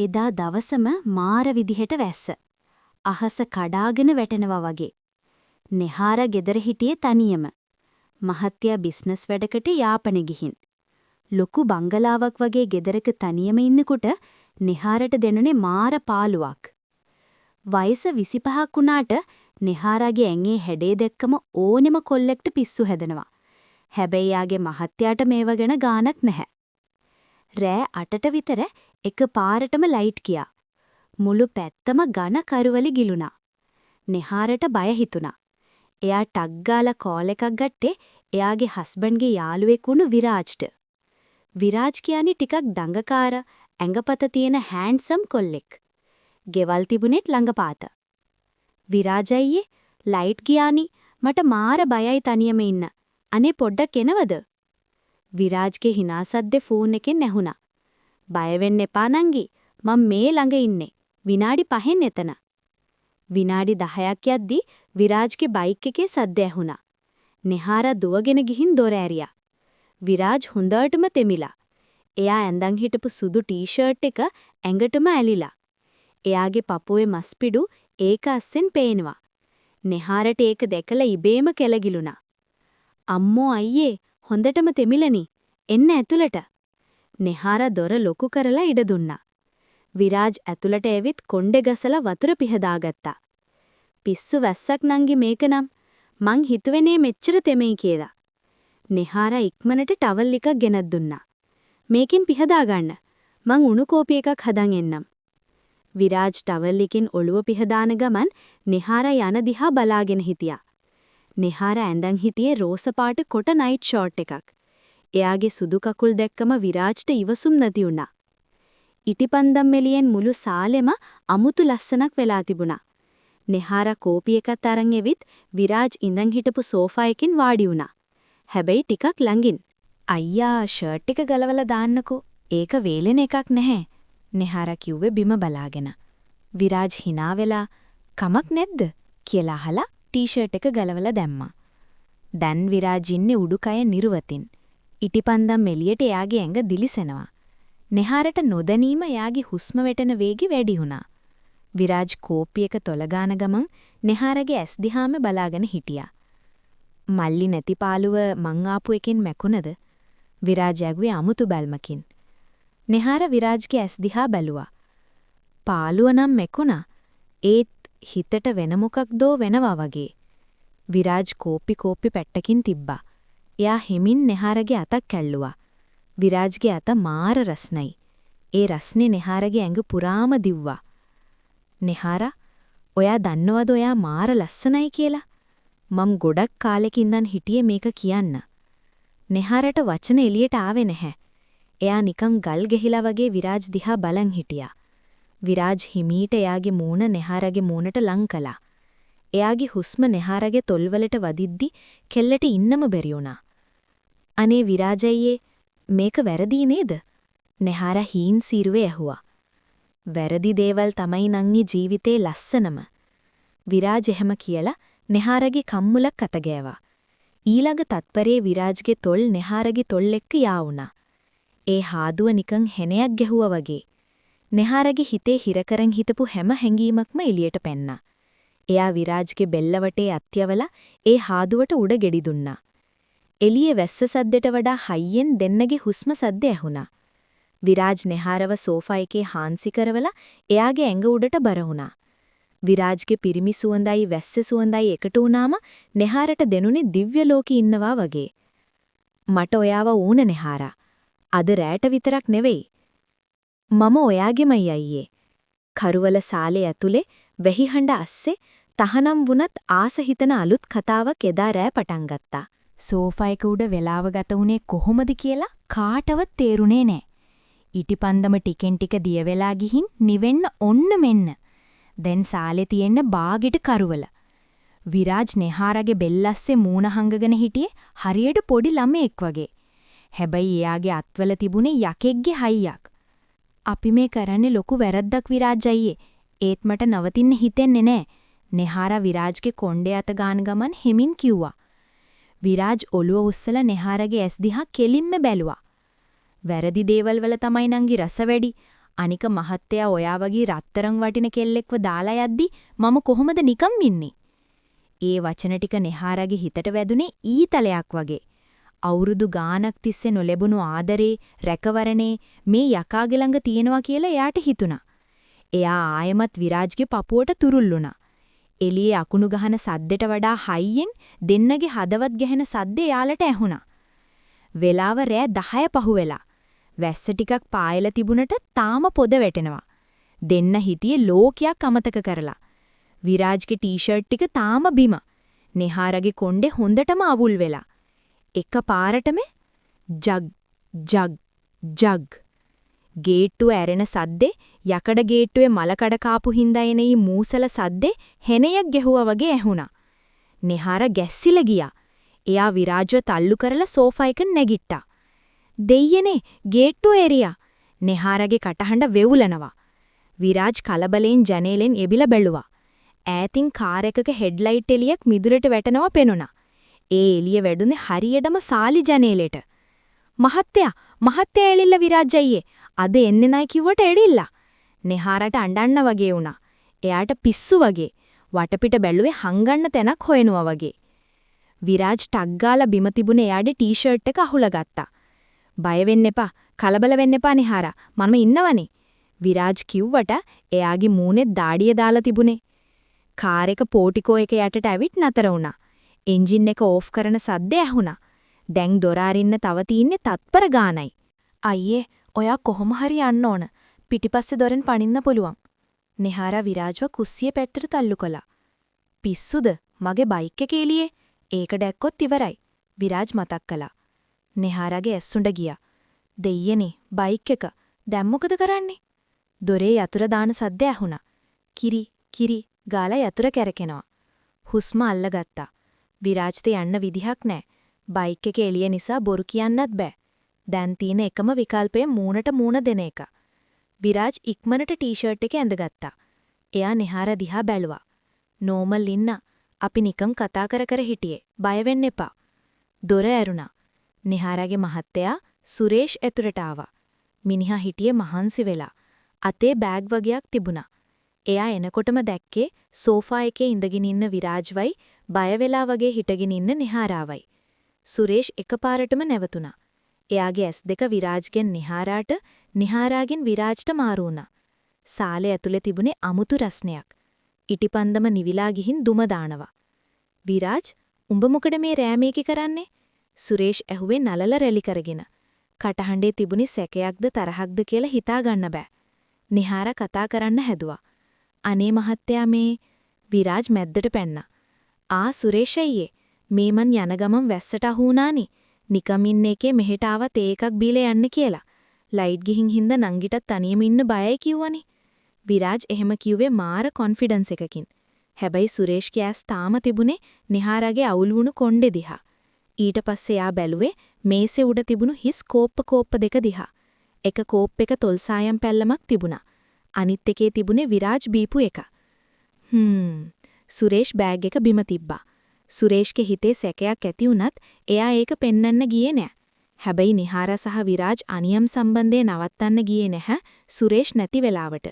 එදා දවසම මාර විදිහට වැස්ස. අහස කඩාගෙන වැටෙනවා වගේ. නෙහාර ගෙදර හිටියේ තනියම. මහත්තයා බිස්නස් වැඩකට යාපනේ ගිහින්. ලොකු බංගලාවක් වගේ ගෙදරක තනියම ඉන්නකොට නෙහාරට දෙනුනේ මාර පාළුවක්. වයස 25ක් වුණාට නෙහාරගේ ඇඟේ හැඩේ දැක්කම ඕනෙම කොල්ලෙක්ට පිස්සු හැදෙනවා. හැබැයි යාගේ මහත්තයාට මේව ගැන ගානක් නැහැ. රෑ 8ට විතර එක පාරටම ලයිට් ගියා. මුළු පැත්තම ඝන කරවලි ගිලුණා. නෙහාරට බය හිතුණා. එයා ටග් ගාලා කෝල් එකක් ගත්තේ එයාගේ හස්බන්ඩ්ගේ යාළුවෙක් වුණු විරාජ්ට. විරාජ් කියන්නේ ටිකක් දඟකාර ඇඟපත තියෙන හෑන්ඩ්සම් කොල්ලෙක්. ගෙවල් තිබුණෙත් ළඟපාත. විරාජ් අයියේ ලයිට් ගියානි මට මාර බයයි තනියම ඉන්න. අනේ පොඩ්ඩක් එනවද? විරාජ්ගේ hina සද්දේ ෆෝන් එකෙන් ඇහුණා. බය වෙන්න එපා නංගි. මම මේ ළඟ ඉන්නේ. විනාඩි 5න් එතන. විනාඩි 10ක් යද්දි විරාජ්ගේ බයික් එකේ සද්ද ඇහුණා. නෙහාරා දුවගෙන ගිහින් දොර ඇරියා. විරාජ් හොඳටම තෙමිලා. එයා ඇඳන් හිටපු සුදු ටී-ෂර්ට් එක ඇඟටම ඇලිලා. එයාගේ පපුවේ මස්පිඩු ඒක අස්සෙන් පේනවා. නෙහාරට ඒක දැකලා ඉබේම කෙලගිලුණා. අම්මෝ අයියේ හොඳටම තෙමිලනි. එන්න ඇතුළට. නෙහාරා දොර ලොකු කරලා ඉඩ දුන්නා. විරාජ් ඇතුළට ඇවිත් කොණ්ඩේ ගසලා වතුර පිහදාගත්තා. පිස්සු වැස්සක් නංගි මේකනම්. මං හිතුවේනේ මෙච්චර තෙමෙයි කියලා. නෙහාරා ඉක්මනට ටවල් එකක් ගෙනත් දුන්නා. මේකෙන් පිහදා ගන්න. මං උණු කෝපි එකක් හදන් එන්නම්. විරාජ් ටවල් එකෙන් ඔළුව පිහදාන ගමන් නෙහාරා යන දිහා බලාගෙන හිටියා. නෙහාරා ඇඳන් හිටියේ රෝස පාට කොට නයිට් ෂෝට් එකක්. එයාගේ සුදු කකුල් දැක්කම විරාජ්ට ඉවසුම් නැති වුණා. ඉටිපන්දම් මෙලියෙන් මුළු සාලෙම අමුතු ලස්සනක් වෙලා තිබුණා. නෙහාරා කෝපි එකත් අරන් එවිත් විරාජ් ඉඳන් හිටපු සෝෆා එකකින් වාඩි වුණා. හැබැයි ටිකක් ළඟින්. අයියා ෂර්ට් එක ගලවලා දාන්නකෝ. ඒක වේලෙන එකක් නැහැ. නෙහාරා කිව්වේ බිම බලාගෙන. විරාජ් hina වෙලා කමක් නැද්ද කියලා අහලා ටී-ෂර්ට් එක ගලවලා දැම්මා. දැන් විරාජ් ඉන්නේ උඩුකය නිර්වතින්. ඉටිපන්දම් එළියට එයාගේ ඇඟ දිලිසෙනවා. නෙහාරට නොදැනීම එයාගේ හුස්ම වැටෙන වේගය වැඩි වුණා. විරාජ් කෝපි එක තොලගාන ගමන් නෙහාරගේ ඇස් දිහාම බලාගෙන හිටියා. මල්ලි නැති පාළුව මං ආපු එකෙන් මැකුණද? විරාජ් ඇගුවේ අමුතු බැල්මකින්. නෙහාර විරාජ්ගේ ඇස් දිහා බැලුවා. පාළුව නම් මැකුණා. ඒත් හිතට වෙන මොකක්දෝ වෙනවා වගේ. විරාජ් කෝපි පැට්ටකින් තිබ්බා. එයා හිමින් නෙහාරගේ අතක් කැල්ලුවා. විරාජ්ගේ අත මාර රස්නයි. ඒ රස්නේ නෙහාරගේ ඇඟ පුරාම දිව්වා. නෙහාරා, ඔයා දන්නවද ඔයා මාර ලස්සනයි කියලා? මම ගොඩක් කාලෙක ඉඳන් හිටියේ මේක කියන්න. නෙහාරට වචන එළියට ආවේ නැහැ. එයා නිකන් ගල් ගෙහිලා වගේ විරාජ් දිහා බලන් හිටියා. විරාජ් හිමීට එයාගේ මූණ නෙහාරගේ මූණට ලං කළා. එයාගේ හුස්ම නෙහාරගේ තොල්වලට වදිද්දි කෙල්ලට ඉන්නම බැරි වුණා. අනේ විරාජ් අයියේ මේක වැරදි නේද? නෙහාරා හීන් සීරුවේ ඇහුවා. වැරදි දේවල් තමයි නංගි ජීවිතේ ලස්සනම. විරාජ් එහෙම කියලා නෙහාරගේ කම්මුලක් අත ගෑවා. ඊළඟ තත්පරේ විරාජ්ගේ තොල් නෙහාරගේ තොල් එක්ක යා වුණා. ඒ හාදුව නිකන් හෙනයක් ගැහුවා වගේ. නෙහාරගේ හිතේ හිර කරන් හිටපු හැම හැඟීමක්ම එළියට පැන්නා. එයා විරාජ්ගේ බෙල්ල වටේ අත්‍යවලා ඒ හාදුවට උඩ ගෙඩි දුන්නා. එළියේ වැස්ස සද්දට වඩා හයියෙන් දෙන්නගේ හුස්ම සද්ද ඇහුණා. විරාජ් නෙහාරව සෝෆා එකේ හාන්සි කරවලා එයාගේ ඇඟ උඩට බර වුණා. විරාජ්ගේ පිරිමි සුවඳයි වැස්ස සුවඳයි එකතු වුණාම නෙහාරට දෙනුනේ දිව්‍ය ලෝකෙ ඉන්නවා වගේ. මට ඔයාව ඕන නෙහාරා. අද රැට විතරක් නෙවෙයි. මම ඔයාගෙමයි අයියේ. කරුවල සාලේ ඇතුලේ වෙහිහඬ අස්සේ තහනම් වුණත් ආස හිතන අලුත් කතාවක් එදා රෑ පටන් ගත්තා. සෝෆා එක උඩ වෙලාව ගත වුණේ කොහොමද කියලා කාටවත් තේරුනේ නැහැ. ඉටිපන්දම ටිකෙන් ටික දිය වෙලා ගිහින් නිවෙන්න ඔන්න මෙන්න. දැන් සාලේ තියෙන බාගෙට කරුවල. විරාජ් නෙහාරගේ බෙල්ලස්සේ මූණ හංගගෙන හිටියේ හරියට පොඩි ළමෙක් වගේ. හැබැයි එයාගේ අත්වල තිබුණේ යකෙක්ගේ හයියක්. අපි මේ කරන්නේ ලොකු වැරද්දක් විරාජ් අයියේ. ඒත් මට නවතින්න හිතෙන්නේ නැහැ. නෙහාරා විරාජ්ගේ කොණ්ඩේ අත ගාන ගමන් හිමින් කිව්වා. විරාජ් ඔළුව උස්සලා නෙහාරගේ ඇස් දිහා කෙලින්ම බැලුවා. වැරදි දේවල් වල තමයි නංගි රස වැඩි. අනික මහත්තයා ඔයා වගේ රත්තරන් වටින කෙල්ලෙක්ව දාලා යද්දි මම කොහොමද නිකම් ඉන්නේ? ඒ වචන ටික නෙහාරගේ හිතට වැදුනේ ඊතලයක් වගේ. අවුරුදු ගාණක් තිස්සේ නොලැබුණු ආදරේ, රැකවරණේ මේ යකාගේ ළඟ තියෙනවා කියලා එයාට හිතුණා. එයා ආයමත් විරාජ්ගේ පපුවට තුරුල්ලුණා. එළියේ අකුණු ගහන සද්දෙට වඩා හයියෙන් දෙන්නගේ හදවත් ගැහෙන සද්ද එයාලට ඇහුණා. වෙලාව රෑ 10 පහුවෙලා. වැස්ස ටිකක් පායලා තිබුණට තාම පොද වැටෙනවා. දෙන්න හිටියේ ලෝකයක් අමතක කරලා. විරාජ්ගේ ටී-ෂර්ට් ටික තාම බිම. නෙහාරගේ කොණ්ඩේ හොඳටම අවුල් වෙලා. එක පාරටම ජග් ජග් ජග්. ගේට්ටුව ඇරෙන සද්දේ යකඩ ගේට්ටුවේ මලකඩ කාපු හින්දා එන ඊ මූසල සද්දේ හෙනයක් ගැහුවා වගේ ඇහුණා. නෙහාර ගැස්සිලා ගියා. එයා විරාජ්ව තල්ලු කරලා සෝෆා එක නැගිට්ටා. දෙයියනේ ගේට්ටුව එරියා. නෙහාරගේ කටහඬ වෙවුලනවා. විරාජ් කලබලෙන් ජනේලෙන් එබිලා බැලුවා. ඈතින් කාර් එකක හෙඩ්ලයිට් එළියක් මිදුලට වැටෙනවා පෙනුණා. ඒ එළිය වැදුනේ හරියටම සාලි ජනේලෙට. මහත්තයා එළිල්ලා විරාජ් අයියේ. අද එන්නේ නැහැ කිව්වට එළිල්ලා. නෙහාරට අඬන්න වගේ වුණා. එයාට පිස්සු වගේ. වටපිට බැලුවේ හංගන්න තැනක් හොයනවා වගේ. විරාජ් ටක් ගාලා බිම තිබුණ එයාගේ ටී-ෂර්ට් එක අහුලා ගත්තා. බය වෙන්න එපා, කලබල වෙන්න එපා නෙහාරා. මම ඉන්නවනේ. විරාජ් කිව්වට එයාගේ මූණේ දාඩිය දාලා තිබුණේ. කාර් එක පෝටිකෝ එක යටට ඇවිත් නතර වුණා. එන්ජින් එක ඕෆ් කරන සද්ද ඇහුණා. දැන් දොර අරින්න තව තින්නේ තත්පර ගානයි. අයියේ, ඔයා කොහොම හරි යන්න ඕන. පිටිපස්සේ දොරෙන් පනින්න පුළුවන්. නෙහාරා විරාජ්ව කුස්සියේ පැත්තට තල්ලු කළා. පිස්සුද? මගේ බයික් එක එළියේ. ඒක දැක්කොත් ඉවරයි. විරාජ් මතක් කළා. නෙහාරාගේ ඇස්සුඬ ගියා. දෙයියනේ බයික් එක. දැන් මොකද කරන්නේ? දොරේ යතුරු දාන සද්ද ඇහුණා. කිරි ගාලා යතුරු කැරකෙනවා. හුස්ම අල්ලගත්තා. විරාජ්ට යන්න විදිහක් නැහැ. බයික් එක එළිය නිසා බොරු කියන්නත් බෑ. දැන් තියෙන එකම විකල්පය මූණට මූණ දෙන එක. විරාජ් ඉක්මනට ටී-ෂර්ට් එක ඇඳගත්තා. එයා නෙහාර දිහා බැලුවා. නෝමල් ඉන්න. අපි නිකන් කතා කර හිටියේ. බය වෙන්න එපා. දොර ඇරුණා. නෙහාරගේ මහත්තයා සුරේෂ් ඇතුළට ආවා. මිනිහා හිටියේ මහන්සි වෙලා. අතේ බෑග් වගේක් තිබුණා. එයා එනකොටම දැක්කේ සෝෆා එකේ ඉඳගෙන ඉන්න විරාජ්වයි බය වෙලා වගේ හිටගෙන ඉන්න නෙහාරාවයි. සුරේෂ් එකපාරටම නැවතුණා. එයාගේ ඇස් දෙක විරාජ්ගෙන් නෙහාරාට, නෙහාරාගෙන් විරාජ්ට මාරු වුණා. සාලේ ඇතුලේ තිබුණේ අමුතු රස්නයක්. ඉටිපන්දම නිවිලා ගිහින් දුම දානවා. විරාජ්, උඹ මොකද මේ රෑ මේකේ කරන්නේ? සුරේෂ් ඇහුවේ නලල රැලි කරගෙන. කටහඬේ තිබුණේ සැකයක්ද තරහක්ද කියලා හිතා ගන්න බෑ. නෙහාරා කතා කරන්න හැදුවා. අනේ මහත්තයා මේ විරාජ් මැද්දට පැන්නා. සුරේෂ් අයියේ, මේ මන් යන ගමන් වැස්සට අහු වුණානි. නිකම් ඉන්න එකේ මෙහෙට ආවා තේ එකක් බීලා යන්න කියලා. ලයිට් ගිහින් හින්දා නංගිටත් තනියම ඉන්න බයයි කිව්වනේ. විරාජ් එහෙම කිව්වේ මාර කොන්ෆිඩන්ස් එකකින්. හැබැයි සුරේෂ්ගේ ඇස් තාම තිබුණේ නෙහාරාගේ අවුල් වුණු කොණ්ඩේ දිහා. ඊට පස්සේ යා බැලුවේ මේසේ උඩ තිබුණු හිස් කෝප්ප දෙක දිහා. එක කෝප් එක තොල් සායම් පැල්ලමක් තිබුණා. අනිත් එකේ තිබුණේ විරාජ් බීපු එක. සුරේෂ් බෑග් එක බිම තිබ්බා. සුරේෂ්ගේ හිතේ සැකයක් ඇති වුණත් එයා ඒක පෙන්වන්න ගියේ නෑ. හැබැයි නෙහාරා සහ විරාජ් අනියම් සම්බන්ධය නවත්තන්න ගියේ නැහැ සුරේෂ් නැති වෙලාවට.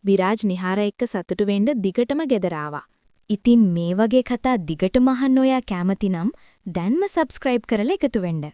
විරාජ් නෙහාරා එක්ක සතුටු වෙන්න දිගටම ගෙදර ආවා. ඉතින් මේ වගේ කතා දිගටම අහන්න ඔයා කැමති නම් දැන්ම සබ්ස්ක්‍රයිබ් කරලා එකතු වෙන්න.